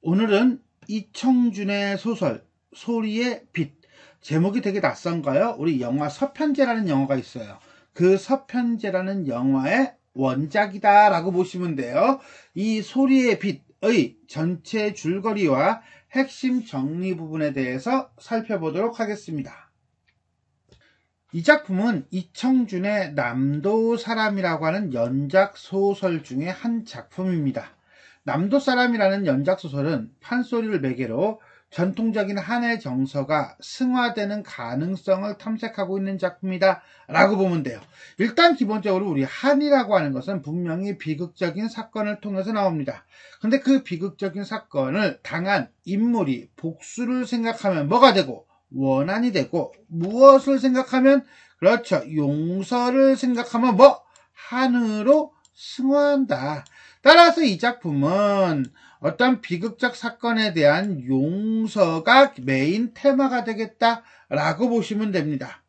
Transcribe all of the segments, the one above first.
오늘은 이청준의 소설 소리의 빛. 제목이 되게 낯선가요? 우리 영화 서편제라는 영화가 있어요. 그 서편제라는 영화의 원작이다 라고 보시면 돼요. 이 소리의 빛의 전체 줄거리와 핵심 정리 부분에 대해서 살펴보도록 하겠습니다. 이 작품은 이청준의 남도 사람이라고 하는 연작 소설 중에 한 작품입니다. 남도 사람이라는 연작 소설은 판소리를 매개로 전통적인 한의 정서가 승화되는 가능성을 탐색하고 있는 작품이다 라고 보면 돼요. 일단 기본적으로 우리 한이라고 하는 것은 분명히 비극적인 사건을 통해서 나옵니다. 근데 그 비극적인 사건을 당한 인물이 복수를 생각하면 뭐가 되고, 원한이 되고, 무엇을 생각하면, 그렇죠, 용서를 생각하면 한으로 승화한다. 따라서 이 작품은 어떤 비극적 사건에 대한 용서가 메인 테마가 되겠다라고 보시면 됩니다.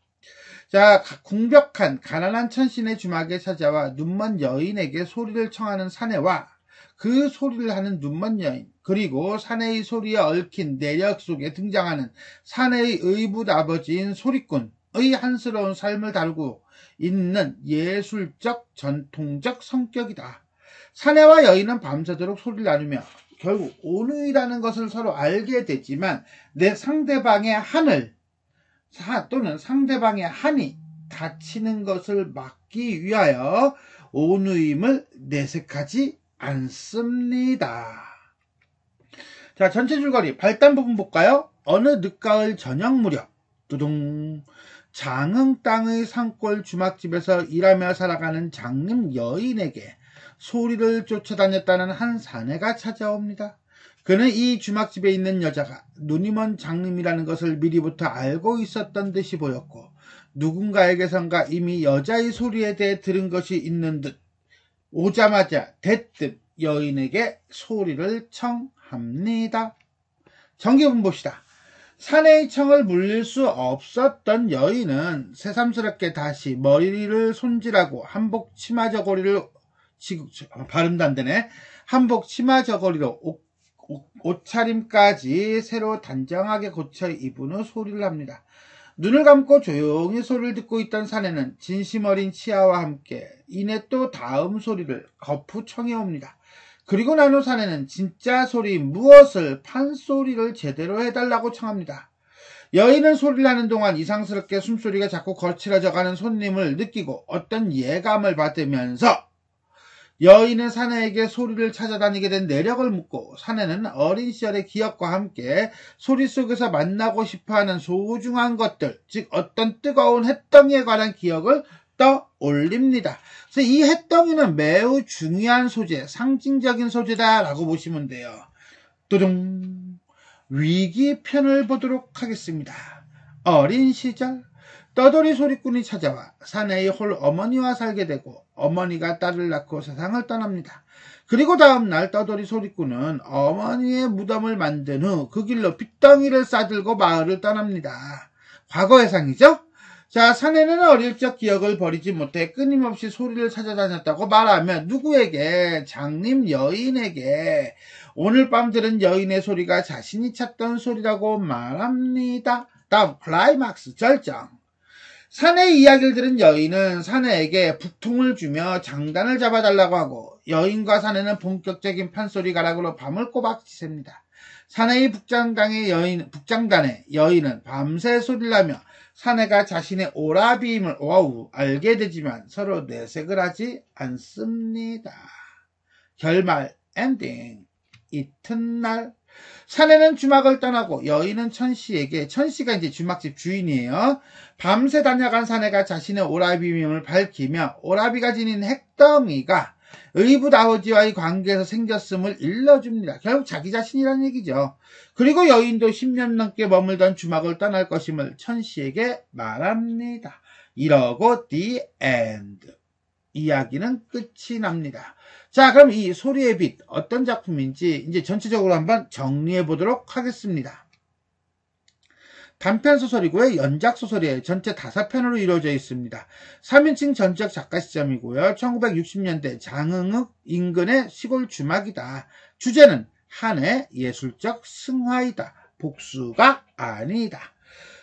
자, 궁벽한 가난한 천신의 주막에 찾아와 눈먼 여인에게 소리를 청하는 사내와 그 소리를 하는 눈먼 여인, 그리고 사내의 소리에 얽힌 내력 속에 등장하는 사내의 의붓 아버지인 소리꾼의 한스러운 삶을 다루고 있는 예술적 전통적 성격이다. 사내와 여인은 밤새도록 소리를 나누며 결국 오누이라는 것을 서로 알게 되지만 내 상대방의 한을 또는 상대방의 한이 닫히는 것을 막기 위하여 오누임을 내색하지 않습니다. 자, 전체 줄거리 발단 부분 볼까요? 어느 늦가을 저녁 무렵 두둥 장흥 땅의 산골 주막집에서 일하며 살아가는 장님 여인에게 소리를 쫓아다녔다는 한 사내가 찾아옵니다. 그는 이 주막집에 있는 여자가 눈이 먼 장님이라는 것을 미리부터 알고 있었던 듯이 보였고, 누군가에게선가 이미 여자의 소리에 대해 들은 것이 있는 듯 오자마자 대뜸 여인에게 소리를 청합니다. 정규분 봅시다. 사내의 청을 물릴 수 없었던 여인은 새삼스럽게 다시 머리를 손질하고 한복 치마 저고리를 발음도 안 되네. 한복 치마 저고리로 옷차림까지 새로 단정하게 고쳐 입은 후 소리를 합니다. 눈을 감고 조용히 소리를 듣고 있던 사내는 진심 어린 치아와 함께 이내 또 다음 소리를 거푸 청해옵니다. 그리고 난 후 사내는 진짜 소리 무엇을 판소리를 제대로 해달라고 청합니다. 여인은 소리를 하는 동안 이상스럽게 숨소리가 자꾸 거칠어져가는 손님을 느끼고 어떤 예감을 받으면서 여인은 사내에게 소리를 찾아다니게 된 내력을 묻고, 사내는 어린 시절의 기억과 함께 소리 속에서 만나고 싶어하는 소중한 것들, 즉 어떤 뜨거운 햇덩이에 관한 기억을 떠올립니다. 그래서 이 햇덩이는 매우 중요한 소재, 상징적인 소재다라고 보시면 돼요. 또둥 위기 편을 보도록 하겠습니다. 어린 시절 떠돌이 소리꾼이 찾아와 사내의 홀 어머니와 살게 되고, 어머니가 딸을 낳고 세상을 떠납니다. 그리고 다음날 떠돌이 소리꾼은 어머니의 무덤을 만든 후 그 길로 빚덩이를 싸들고 마을을 떠납니다. 과거 회상이죠? 자, 사내는 어릴 적 기억을 버리지 못해 끊임없이 소리를 찾아다녔다고 말하며 누구에게? 장님 여인에게 오늘 밤 들은 여인의 소리가 자신이 찾던 소리라고 말합니다. 다음 클라이막스 절정. 사내의 이야기를 들은 여인은 사내에게 북통을 주며 장단을 잡아달라고 하고, 여인과 사내는 본격적인 판소리 가락으로 밤을 꼬박 지셉니다. 사내의 북장단의 여인은 밤새 소리를 하며 사내가 자신의 오라비임을 알게 되지만 서로 내색을 하지 않습니다. 결말 엔딩. 이튿날 사내는 주막을 떠나고 여인은 천씨에게, 천씨가 이제 주막집 주인이에요. 밤새 다녀간 사내가 자신의 오라비임을 밝히며 오라비가 지닌 핵덩이가 의붓 아버지와의 관계에서 생겼음을 일러줍니다. 결국 자기 자신이라는 얘기죠. 그리고 여인도 10년 넘게 머물던 주막을 떠날 것임을 천씨에게 말합니다. 이러고 the end. 이야기는 끝이 납니다. 자, 그럼 이 소리의 빛 어떤 작품인지 이제 전체적으로 한번 정리해 보도록 하겠습니다. 단편소설이고요. 연작소설이에요. 전체 5편으로 이루어져 있습니다. 3인칭 전적 작가 시점이고요. 1960년대 장흥읍 인근의 시골 주막이다. 주제는 한의 예술적 승화이다. 복수가 아니다.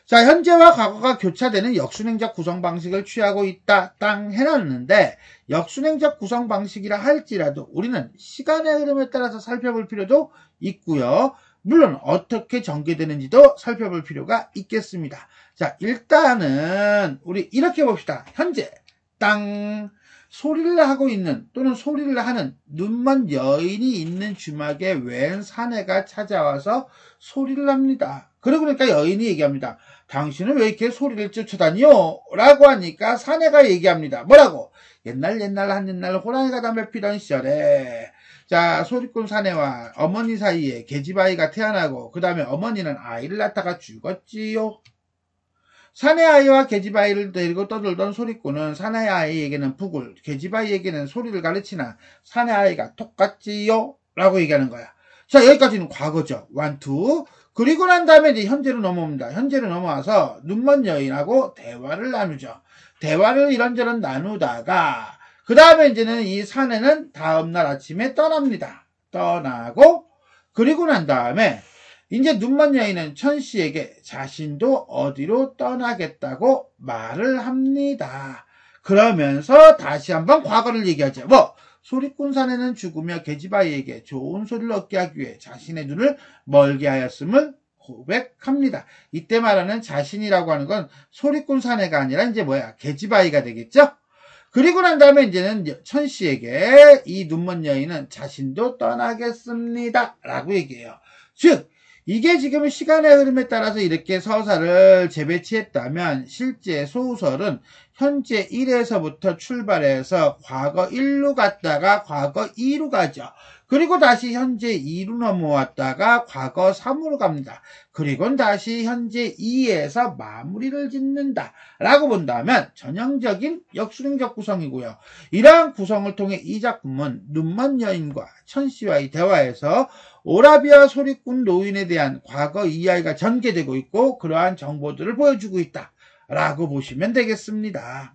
자, 현재와 과거가 교차되는 역순행적 구성 방식을 취하고 있다. 땅 해놨는데 역순행적 구성 방식이라 할지라도 우리는 시간의 흐름에 따라서 살펴볼 필요도 있고요. 물론 어떻게 전개되는지도 살펴볼 필요가 있겠습니다. 자, 일단은 우리 이렇게 봅시다. 현재 땅 소리를 하고 있는 또는 소리를 하는 눈먼 여인이 있는 주막에 웬 사내가 찾아와서 소리를 합니다. 그러니까 여인이 얘기합니다. 당신은 왜 이렇게 소리를 쫓아다니요? 라고 하니까 사내가 얘기합니다. 뭐라고? 옛날 한옛날 호랑이가 담배 피던 시절에 자, 소리꾼 사내와 어머니 사이에 계집아이가 태어나고 그 다음에 어머니는 아이를 낳다가 죽었지요. 사내 아이와 계집아이를 데리고 떠들던 소리꾼은 사내 아이에게는 북을, 계집아이에게는 소리를 가르치나 사내 아이가 똑같지요? 라고 얘기하는 거야. 자, 여기까지는 과거죠. 1, 2. 그리고 난 다음에 이제 현재로 넘어옵니다. 현재로 넘어와서 눈먼 여인하고 대화를 나누죠. 대화를 이런저런 나누다가 그 다음에 이제는 이 사내는 다음날 아침에 떠납니다. 떠나고 그리고 난 다음에 이제 눈먼 여인은 천씨에게 자신도 어디로 떠나겠다고 말을 합니다. 그러면서 다시 한번 과거를 얘기하죠. 소리꾼 사내는 죽으며 계집아이에게 좋은 소리를 얻게 하기 위해 자신의 눈을 멀게 하였음을 고백합니다. 이때 말하는 자신이라고 하는 건 소리꾼 사내가 아니라 이제 계집아이가 되겠죠? 그리고 난 다음에 이제는 천씨에게 이 눈먼 여인은 자신도 떠나겠습니다. 라고 얘기해요. 즉, 이게 지금 시간의 흐름에 따라서 이렇게 서사를 재배치했다면 실제 소설은 현재 1에서부터 출발해서 과거 1로 갔다가 과거 2로 가죠. 그리고 다시 현재 2로 넘어왔다가 과거 3으로 갑니다. 그리고 다시 현재 2에서 마무리를 짓는다 라고 본다면 전형적인 역순행적 구성이고요. 이러한 구성을 통해 이 작품은 눈먼 여인과 천씨와의 대화에서 오라비와 소리꾼 노인에 대한 과거 이야기가 전개되고 있고 그러한 정보들을 보여주고 있다 라고 보시면 되겠습니다.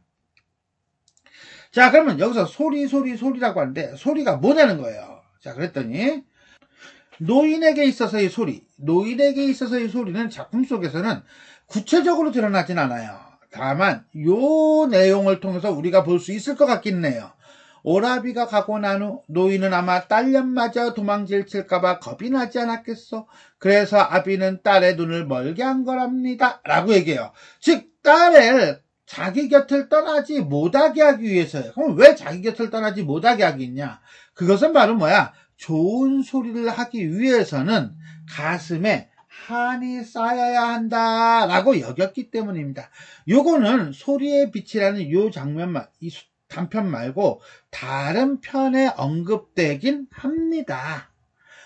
자, 그러면 여기서 소리라고 하는데 소리가 뭐냐는 거예요. 자, 그랬더니 노인에게 있어서의 소리는 작품 속에서는 구체적으로 드러나진 않아요. 다만 요 내용을 통해서 우리가 볼 수 있을 것 같긴 해요. 오라비가 가고 난 후 노인은 아마 딸년마저 도망질 칠까봐 겁이 나지 않았겠소. 그래서 아비는 딸의 눈을 멀게 한 거랍니다. 라고 얘기해요. 즉 딸을 자기 곁을 떠나지 못하게 하기 위해서요. 그럼 왜 자기 곁을 떠나지 못하게 하겠냐? 그것은 바로 좋은 소리를 하기 위해서는 가슴에 한이 쌓여야 한다라고 여겼기 때문입니다. 요거는 소리의 빛이라는 요 장면만, 이 단편 말고 다른 편에 언급되긴 합니다.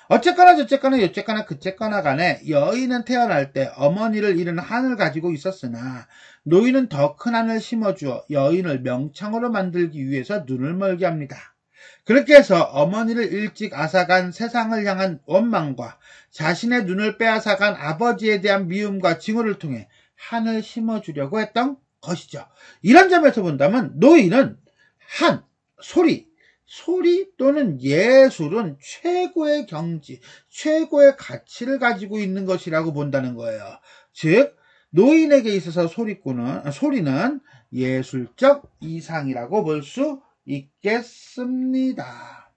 어쨌거나 저쨌거나 요쨌거나 그쨌거나 간에 여인은 태어날 때 어머니를 잃은 한을 가지고 있었으나 노인은 더 큰 한을 심어주어 여인을 명창으로 만들기 위해서 눈을 멀게 합니다. 그렇게 해서 어머니를 일찍 앗아간 세상을 향한 원망과 자신의 눈을 빼앗아간 아버지에 대한 미움과 징후를 통해 한을 심어주려고 했던 것이죠. 이런 점에서 본다면 노인은 한, 소리 또는 예술은 최고의 경지, 최고의 가치를 가지고 있는 것이라고 본다는 거예요. 즉 노인에게 있어서 소리는 예술적 이상이라고 볼 수 있겠습니다.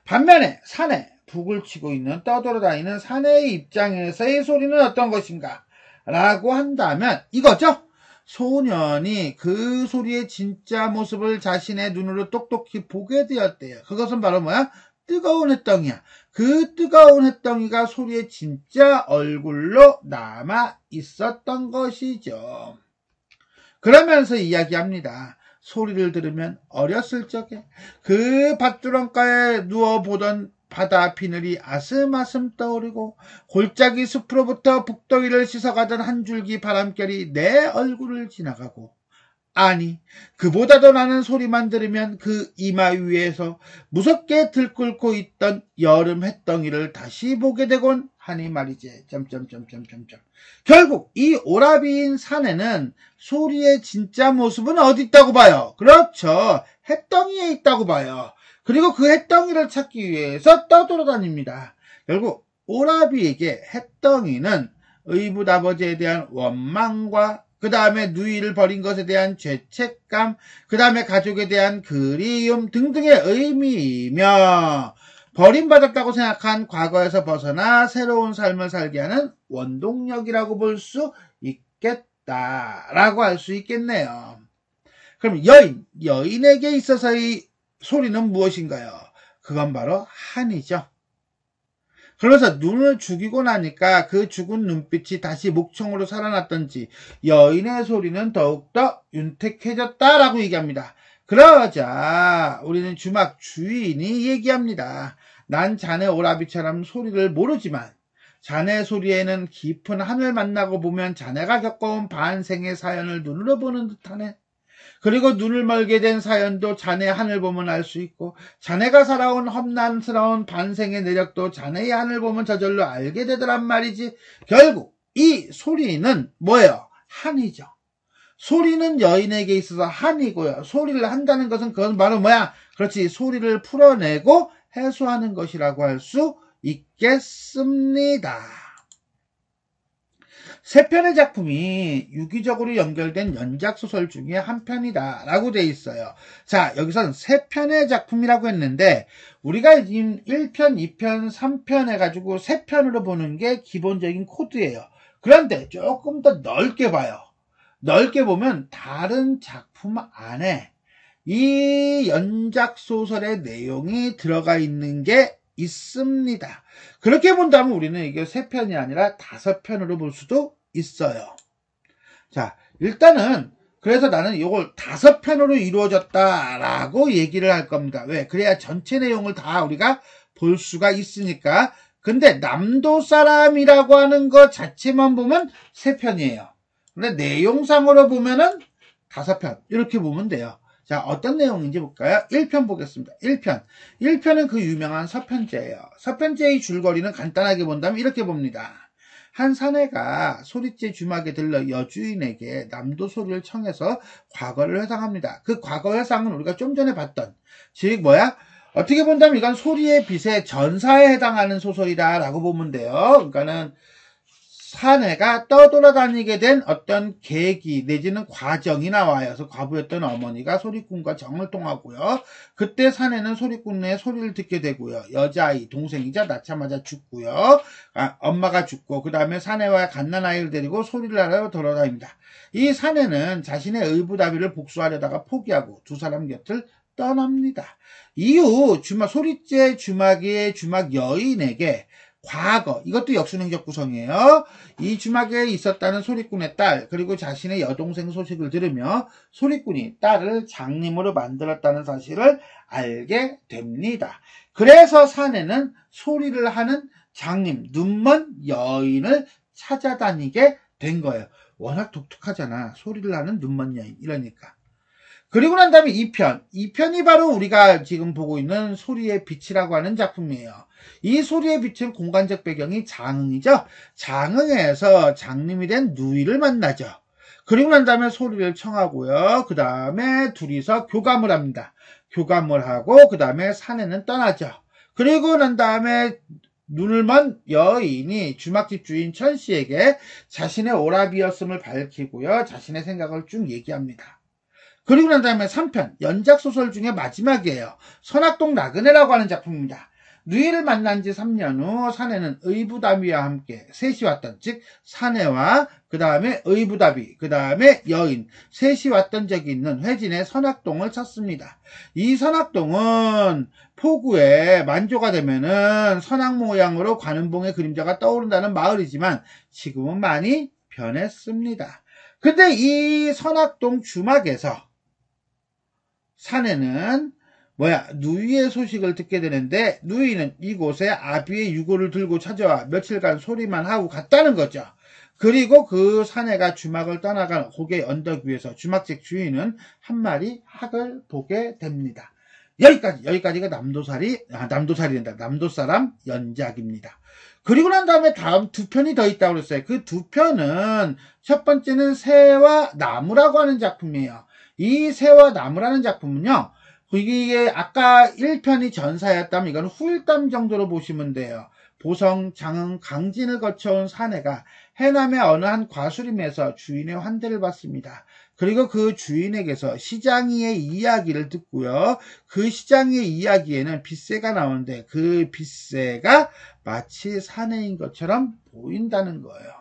반면에 사내, 북을 치고 있는 떠돌아다니는 사내의 입장에서의 소리는 어떤 것인가? 라고 한다면 이거죠. 소년이 그 소리의 진짜 모습을 자신의 눈으로 똑똑히 보게 되었대요. 그것은 바로 뜨거운 햇덩이야. 그 뜨거운 햇덩이가 소리의 진짜 얼굴로 남아 있었던 것이죠. 그러면서 이야기합니다. 소리를 들으면 어렸을 적에 그 밭두렁가에 누워보던 바다 비늘이 아슴아슴 떠오르고 골짜기 숲으로부터 북더위를 씻어가던 한 줄기 바람결이 내 얼굴을 지나가고 아니 그보다도 나는 소리만 들으면 그 이마 위에서 무섭게 들끓고 있던 여름 햇덩이를 다시 보게 되곤 하니 말이지. 결국 이 오라비인 사내는 소리의 진짜 모습은 어디 있다고 봐요? 그렇죠. 햇덩이에 있다고 봐요. 그리고 그 햇덩이를 찾기 위해서 떠돌아다닙니다. 결국 오라비에게 햇덩이는 의붓아버지에 대한 원망과 그 다음에 누이를 버린 것에 대한 죄책감, 그 다음에 가족에 대한 그리움 등등의 의미이며 버림받았다고 생각한 과거에서 벗어나 새로운 삶을 살게 하는 원동력이라고 볼 수 있겠다라고 할 수 있겠네요. 그럼 여인에게 있어서의 소리는 무엇인가요? 그건 바로 한이죠. 그러면서 눈을 죽이고 나니까 그 죽은 눈빛이 다시 목청으로 살아났던지 여인의 소리는 더욱더 윤택해졌다라고 얘기합니다. 그러자 우리는 주막 주인이 얘기합니다. 난 자네 오라비처럼 소리를 모르지만 자네 소리에는 깊은 한을 만나고 보면 자네가 겪어온 반생의 사연을 눈으로 보는 듯하네. 그리고 눈을 멀게 된 사연도 자네 하늘 보면 알 수 있고 자네가 살아온 험난스러운 반생의 내력도 자네의 하늘 보면 저절로 알게 되더란 말이지. 결국 이 소리는 뭐예요? 한이죠. 소리는 여인에게 있어서 한이고요. 소리를 한다는 것은 그건 바로 뭐야? 그렇지, 소리를 풀어내고 해소하는 것이라고 할 수 있겠습니다. 세 편의 작품이 유기적으로 연결된 연작소설 중에 한 편이다 라고 돼 있어요. 자, 여기서는 세 편의 작품이라고 했는데 우리가 지금 1편, 2편, 3편 해가지고 세 편으로 보는 게 기본적인 코드예요. 그런데 조금 더 넓게 봐요. 넓게 보면 다른 작품 안에 이 연작소설의 내용이 들어가 있는 게 있습니다. 그렇게 본다면 우리는 이게 3편이 아니라 5편으로 볼 수도 있어요. 자, 일단은 그래서 나는 이걸 5편으로 이루어졌다라고 얘기를 할 겁니다. 왜? 그래야 전체 내용을 다 우리가 볼 수가 있으니까. 근데 남도 사람이라고 하는 것 자체만 보면 3편이에요. 근데 내용상으로 보면은 5편 이렇게 보면 돼요. 자, 어떤 내용인지 볼까요? 1편 보겠습니다. 1편은 그 유명한 서편제예요. 서편제의 줄거리는 간단하게 본다면 이렇게 봅니다. 한 사내가 소리째 주막에 들러 여주인에게 남도 소리를 청해서 과거를 회상합니다. 그 과거 회상은 우리가 좀 전에 봤던, 즉 뭐야? 어떻게 본다면 이건 소리의 빛의 전사에 해당하는 소설이다라고 보면 돼요. 그러니까는 사내가 떠돌아다니게 된 어떤 계기 내지는 과정이 나와요. 그래서 과부였던 어머니가 소리꾼과 정을 통하고요. 그때 사내는 소리꾼의 소리를 듣게 되고요. 여자아이, 동생이자 낳자마자 죽고요. 엄마가 죽고 그 다음에 사내와 갓난아이를 데리고 소리를 하러 돌아다닙니다. 이 사내는 자신의 의붓아비를 복수하려다가 포기하고 두 사람 곁을 떠납니다. 이후 소리째 주막의 주막 여인에게 과거, 이것도 역순행적 구성이에요. 이 주막에 있었다는 소리꾼의 딸, 그리고 자신의 여동생 소식을 들으며 소리꾼이 딸을 장님으로 만들었다는 사실을 알게 됩니다. 그래서 사내는 소리를 하는 장님, 눈먼 여인을 찾아다니게 된 거예요. 워낙 독특하잖아. 소리를 하는 눈먼 여인, 이러니까. 그리고 난 다음에 2편이 바로 우리가 지금 보고 있는 소리의 빛이라고 하는 작품이에요. 이 소리의 빛은 공간적 배경이 장흥이죠. 장흥에서 장님이 된 누이를 만나죠. 그리고 난 다음에 소리를 청하고요. 그 다음에 둘이서 교감을 합니다. 교감을 하고 그 다음에 사내는 떠나죠. 그리고 난 다음에 눈을 먼 여인이 주막집 주인 천씨에게 자신의 오라비였음을 밝히고요. 자신의 생각을 쭉 얘기합니다. 그리고 난 다음에 3편, 연작소설 중에 마지막이에요. 선악동 나그네라고 하는 작품입니다. 누이를 만난 지 3년 후 사내는 의붓아비와 함께 셋이 왔던, 즉 사내와 그 다음에 의붓아비, 그 다음에 여인 셋이 왔던 적이 있는 회진의 선악동을 찾습니다. 이 선악동은 포구에 만조가 되면은 선악 모양으로 관음봉의 그림자가 떠오른다는 마을이지만 지금은 많이 변했습니다. 근데 이 선악동 주막에서 사내는 누이의 소식을 듣게 되는데 누이는 이곳에 아비의 유골을 들고 찾아와 며칠간 소리만 하고 갔다는 거죠. 그리고 그 사내가 주막을 떠나간 고개 언덕 위에서 주막집 주인은 한 마리 학을 보게 됩니다. 여기까지가 남도사람 연작입니다. 그리고 난 다음에 다음 2편이 더 있다고 그랬어요. 그 2편은 첫 번째는 새와 나무라고 하는 작품이에요. 이 새와 나무라는 작품은요, 이게 아까 1편이 전사였다면 이건 후일담 정도로 보시면 돼요. 보성, 장흥, 강진을 거쳐온 사내가 해남의 어느 한 과수림에서 주인의 환대를 받습니다. 그리고 그 주인에게서 시장이의 이야기를 듣고요. 그 시장이의 이야기에는 빗새가 나오는데 그 빗새가 마치 사내인 것처럼 보인다는 거예요.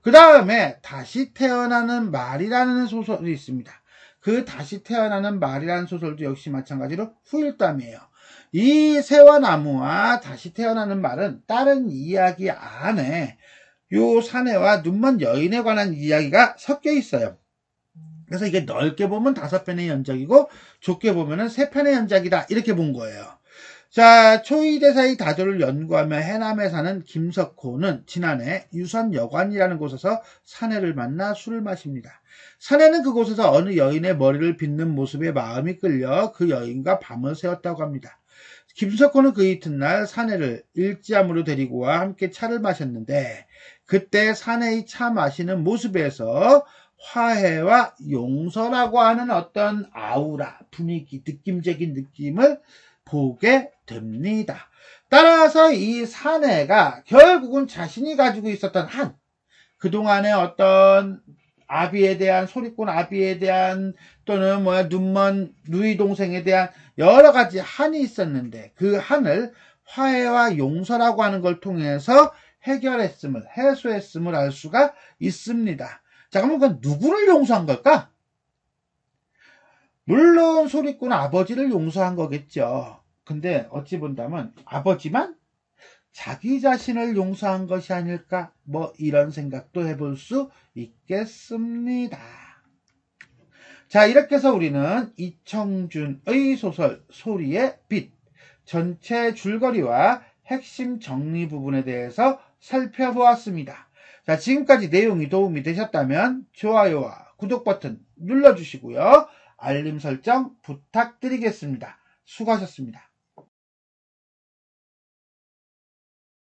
그 다음에 다시 태어나는 말이라는 소설이 있습니다. 그 다시 태어나는 말이라는 소설도 역시 마찬가지로 후일담이에요. 이 새와 나무와 다시 태어나는 말은 다른 이야기 안에 요 사내와 눈먼 여인에 관한 이야기가 섞여 있어요. 그래서 이게 넓게 보면 5편의 연작이고 좁게 보면은 3편의 연작이다 이렇게 본 거예요. 자, 초이대사의 다도를 연구하며 해남에 사는 김석호는 지난해 유선여관이라는 곳에서 사내를 만나 술을 마십니다. 사내는 그곳에서 어느 여인의 머리를 빗는 모습에 마음이 끌려 그 여인과 밤을 새웠다고 합니다. 김석호는 그 이튿날 사내를 일지암으로 데리고 와 함께 차를 마셨는데 그때 사내의 차 마시는 모습에서 화해와 용서라고 하는 어떤 아우라, 분위기, 느낌적인 느낌을 보게 됩니다. 따라서 이 사내가 결국은 자신이 가지고 있었던 그동안의 어떤 아비에 대한, 소리꾼 아비에 대한 또는 눈먼 누이 동생에 대한 여러 가지 한이 있었는데 그 한을 화해와 용서라고 하는 걸 통해서 해결했음을, 해소했음을 알 수가 있습니다. 자, 그러면 그건 누구를 용서한 걸까? 물론 소리꾼 아버지를 용서한 거겠죠. 근데 어찌 본다면 아버지만 자기 자신을 용서한 것이 아닐까? 이런 생각도 해볼 수 있겠습니다. 자, 이렇게 해서 우리는 이청준의 소설 소리의 빛 전체 줄거리와 핵심 정리 부분에 대해서 살펴보았습니다. 자, 지금까지 내용이 도움이 되셨다면 좋아요와 구독 버튼 눌러주시고요. 알림 설정 부탁드리겠습니다. 수고하셨습니다.